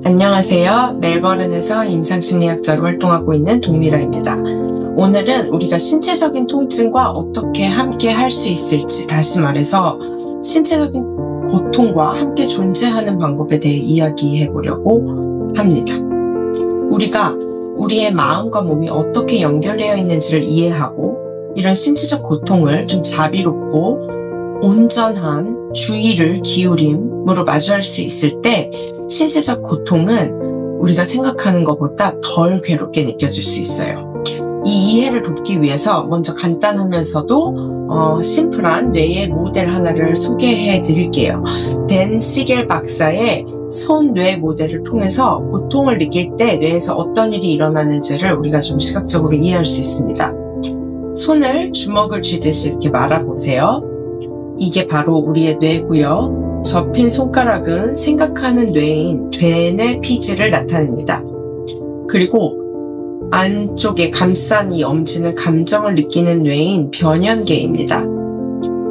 안녕하세요. 멜버른에서 임상심리학자로 활동하고 있는 동미라입니다. 오늘은 우리가 신체적인 통증과 어떻게 함께 할 수 있을지, 다시 말해서 신체적인 고통과 함께 존재하는 방법에 대해 이야기해 보려고 합니다. 우리가 우리의 마음과 몸이 어떻게 연결되어 있는지를 이해하고 이런 신체적 고통을 좀 자비롭고 온전한 주의를 기울임으로 마주할 수 있을 때 신체적 고통은 우리가 생각하는 것보다 덜 괴롭게 느껴질 수 있어요. 이 이해를 돕기 위해서 먼저 간단하면서도 심플한 뇌의 모델 하나를 소개해 드릴게요. 댄 시겔 박사의 손-뇌 모델을 통해서 고통을 느낄 때 뇌에서 어떤 일이 일어나는지를 우리가 좀 시각적으로 이해할 수 있습니다. 손을 주먹을 쥐듯이 이렇게 말아보세요. 이게 바로 우리의 뇌고요. 접힌 손가락은 생각하는 뇌인 대뇌 피지를 나타냅니다. 그리고 안쪽에 감싼 이 엄지는 감정을 느끼는 뇌인 변연계입니다.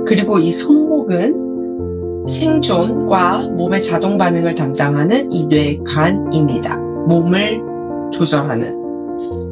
그리고 이 손목은 생존과 몸의 자동 반응을 담당하는 이 뇌간입니다. 몸을 조절하는.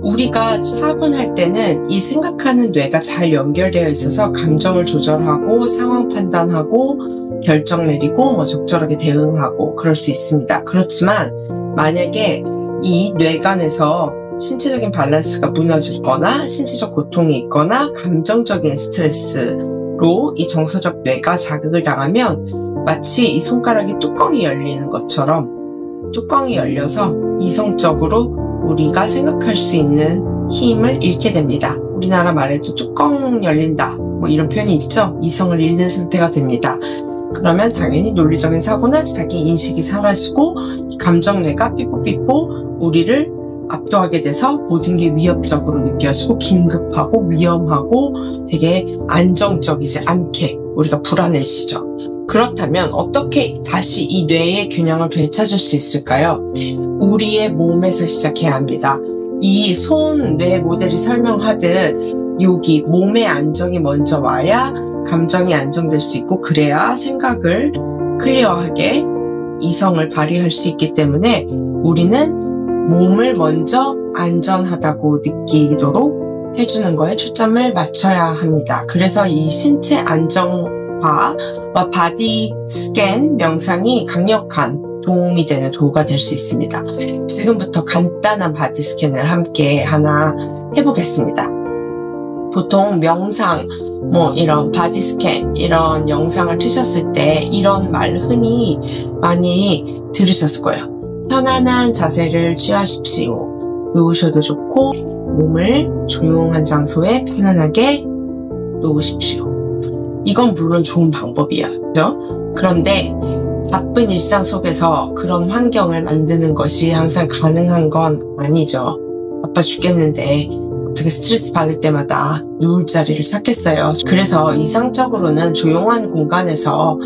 우리가 차분할 때는 이 생각하는 뇌가 잘 연결되어 있어서 감정을 조절하고 상황 판단하고 결정 내리고 적절하게 대응하고 그럴 수 있습니다. 그렇지만 만약에 이 뇌간에서 신체적인 밸런스가 무너지거나 신체적 고통이 있거나 감정적인 스트레스로 이 정서적 뇌가 자극을 당하면 마치 이 손가락에 뚜껑이 열리는 것처럼 뚜껑이 열려서 이성적으로 우리가 생각할 수 있는 힘을 잃게 됩니다. 우리나라 말에도 뚜껑 열린다 이런 표현이 있죠. 이성을 잃는 상태가 됩니다. 그러면 당연히 논리적인 사고나 자기 인식이 사라지고 감정뇌가 삐뽀삐뽀 우리를 압도하게 돼서 모든 게 위협적으로 느껴지고 긴급하고 위험하고 되게 안정적이지 않게 우리가 불안해지죠. 그렇다면 어떻게 다시 이 뇌의 균형을 되찾을 수 있을까요? 우리의 몸에서 시작해야 합니다. 이 손-뇌 모델이 설명하듯 여기 몸의 안정이 먼저 와야 감정이 안정될 수 있고 그래야 생각을 클리어하게 이성을 발휘할 수 있기 때문에 우리는 몸을 먼저 안전하다고 느끼도록 해주는 거에 초점을 맞춰야 합니다. 그래서 이 신체 안정화와 바디 스캔 명상이 강력한 도움이 되는 도구가 될 수 있습니다. 지금부터 간단한 바디 스캔을 함께 하나 해보겠습니다. 보통 명상, 이런 바디 스캔, 이런 영상을 트셨을 때 이런 말 흔히 많이 들으셨을 거예요. 편안한 자세를 취하십시오. 누우셔도 좋고 몸을 조용한 장소에 편안하게 놓으십시오. 이건 물론 좋은 방법이에요. 그렇죠? 그런데 바쁜 일상 속에서 그런 환경을 만드는 것이 항상 가능한 건 아니죠. 바빠 죽겠는데 어떻게 스트레스 받을 때마다 누울 자리를 찾겠어요. 그래서 이상적으로는 조용한 공간에서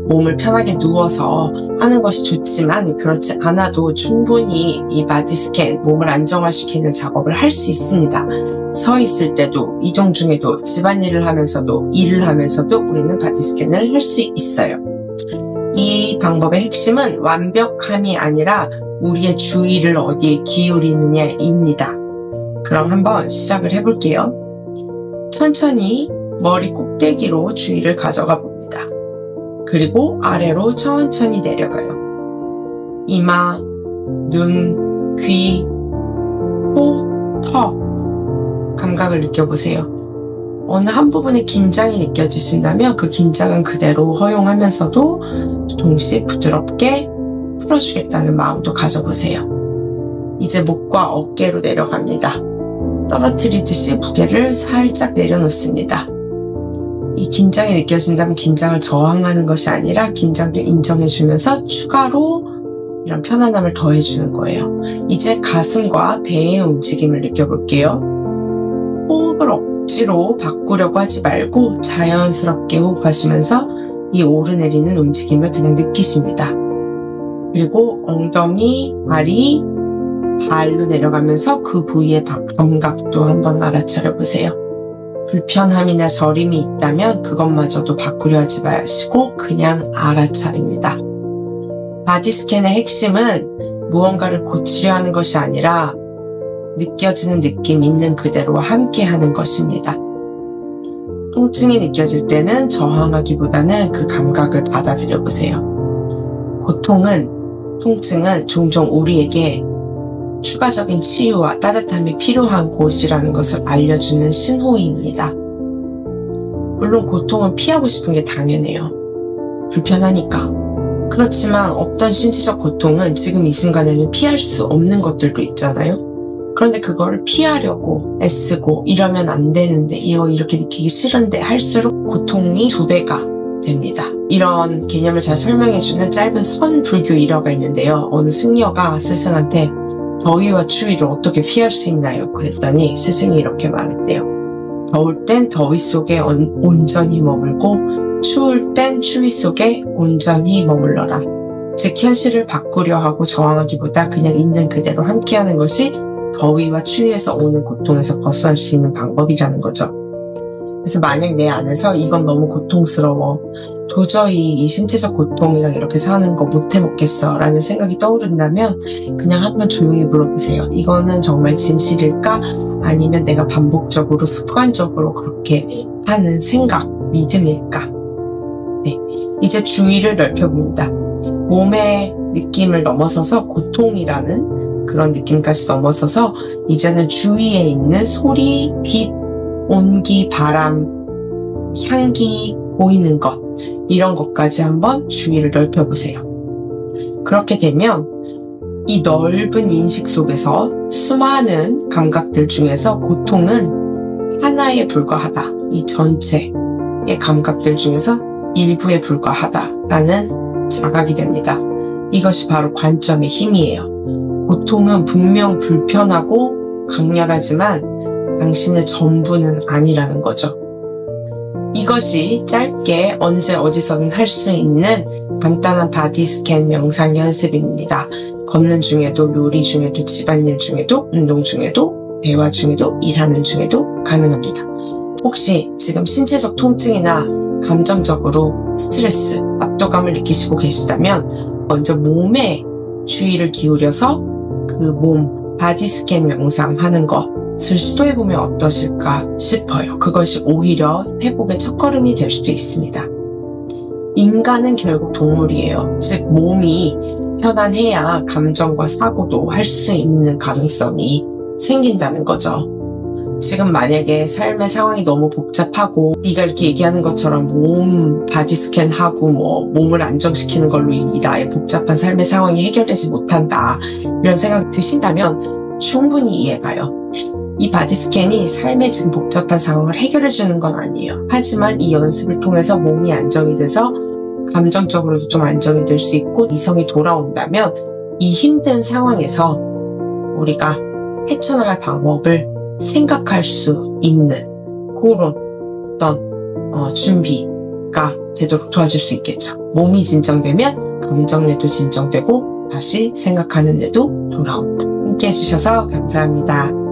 몸을 편하게 누워서 하는 것이 좋지만 그렇지 않아도 충분히 이 바디 스캔, 몸을 안정화시키는 작업을 할 수 있습니다. 서 있을 때도, 이동 중에도, 집안일을 하면서도, 일을 하면서도 우리는 바디 스캔을 할 수 있어요. 이 방법의 핵심은 완벽함이 아니라 우리의 주의를 어디에 기울이느냐입니다. 그럼 한번 시작을 해볼게요. 천천히 머리 꼭대기로 주의를 가져가 봅니다. 그리고 아래로 천천히 내려가요. 이마, 눈, 귀, 코, 턱 감각을 느껴보세요. 어느 한 부분에 긴장이 느껴지신다면 그 긴장은 그대로 허용하면서도 동시에 부드럽게 풀어주겠다는 마음도 가져보세요. 이제 목과 어깨로 내려갑니다. 떨어뜨리듯이 무게를 살짝 내려놓습니다. 이 긴장이 느껴진다면 긴장을 저항하는 것이 아니라 긴장도 인정해주면서 추가로 이런 편안함을 더해주는 거예요. 이제 가슴과 배의 움직임을 느껴볼게요. 호흡을 억지로 바꾸려고 하지 말고 자연스럽게 호흡하시면서 이 오르내리는 움직임을 그냥 느끼십니다. 그리고 엉덩이, 다리, 발로 내려가면서 그 부위의 감각도 한번 알아차려 보세요. 불편함이나 저림이 있다면 그것마저도 바꾸려 하지 마시고 그냥 알아차립니다. 바디 스캔의 핵심은 무언가를 고치려 하는 것이 아니라 느껴지는 느낌 있는 그대로와 함께 하는 것입니다. 통증이 느껴질 때는 저항하기보다는 그 감각을 받아들여 보세요. 통증은 종종 우리에게 추가적인 치유와 따뜻함이 필요한 곳이라는 것을 알려주는 신호입니다. 물론 고통은 피하고 싶은 게 당연해요. 불편하니까. 그렇지만 어떤 신체적 고통은 지금 이 순간에는 피할 수 없는 것들도 있잖아요. 그런데 그거를 피하려고 애쓰고 이러면 안 되는데 이렇게 느끼기 싫은데 할수록 고통이 2배가 됩니다. 이런 개념을 잘 설명해주는 짧은 선불교 일화가 있는데요. 어느 승려가 스승한테 더위와 추위를 어떻게 피할 수 있나요? 그랬더니 스승이 이렇게 말했대요. 더울 땐 더위 속에 온전히 머물고 추울 땐 추위 속에 온전히 머물러라. 즉 현실을 바꾸려 하고 저항하기보다 그냥 있는 그대로 함께하는 것이 더위와 추위에서 오는 고통에서 벗어날 수 있는 방법이라는 거죠. 그래서 만약 내 안에서 이건 너무 고통스러워, 도저히 이 신체적 고통이랑 이렇게 사는 거 못 해먹겠어 라는 생각이 떠오른다면 그냥 한번 조용히 물어보세요. 이거는 정말 진실일까? 아니면 내가 반복적으로 습관적으로 그렇게 하는 생각, 믿음일까? 네, 이제 주의를 넓혀봅니다. 몸의 느낌을 넘어서서 고통이라는 그런 느낌까지 넘어서서 이제는 주위에 있는 소리, 빛, 온기, 바람, 향기, 보이는 것 이런 것까지 한번 주의를 넓혀보세요. 그렇게 되면 이 넓은 인식 속에서 수많은 감각들 중에서 고통은 하나에 불과하다. 이 전체의 감각들 중에서 일부에 불과하다라는 자각이 됩니다. 이것이 바로 관점의 힘이에요. 고통은 분명 불편하고 강렬하지만 당신의 전부는 아니라는 거죠. 이것이 짧게 언제 어디서든 할 수 있는 간단한 바디 스캔 명상 연습입니다. 걷는 중에도, 요리 중에도, 집안일 중에도, 운동 중에도, 대화 중에도, 일하는 중에도 가능합니다. 혹시 지금 신체적 통증이나 감정적으로 스트레스, 압도감을 느끼시고 계시다면 먼저 몸에 주의를 기울여서 그 몸, 바디 스캔 명상하는 것을 시도해보면 어떠실까 싶어요. 그것이 오히려 회복의 첫걸음이 될 수도 있습니다. 인간은 결국 동물이에요. 즉 몸이 편안해야 감정과 사고도 할 수 있는 가능성이 생긴다는 거죠. 지금 만약에 삶의 상황이 너무 복잡하고 네가 이렇게 얘기하는 것처럼 몸 바디 스캔하고 몸을 안정시키는 걸로 이 나의 복잡한 삶의 상황이 해결되지 못한다 이런 생각이 드신다면 충분히 이해가요. 이 바디 스캔이 삶의 지금 복잡한 상황을 해결해주는 건 아니에요. 하지만 이 연습을 통해서 몸이 안정이 돼서 감정적으로도 좀 안정이 될 수 있고 이성이 돌아온다면 이 힘든 상황에서 우리가 헤쳐나갈 방법을 생각할 수 있는 그런 어떤 준비가 되도록 도와줄 수 있겠죠. 몸이 진정되면 감정뇌도 진정되고 다시 생각하는 뇌도 돌아온다. 함께 해주셔서 감사합니다.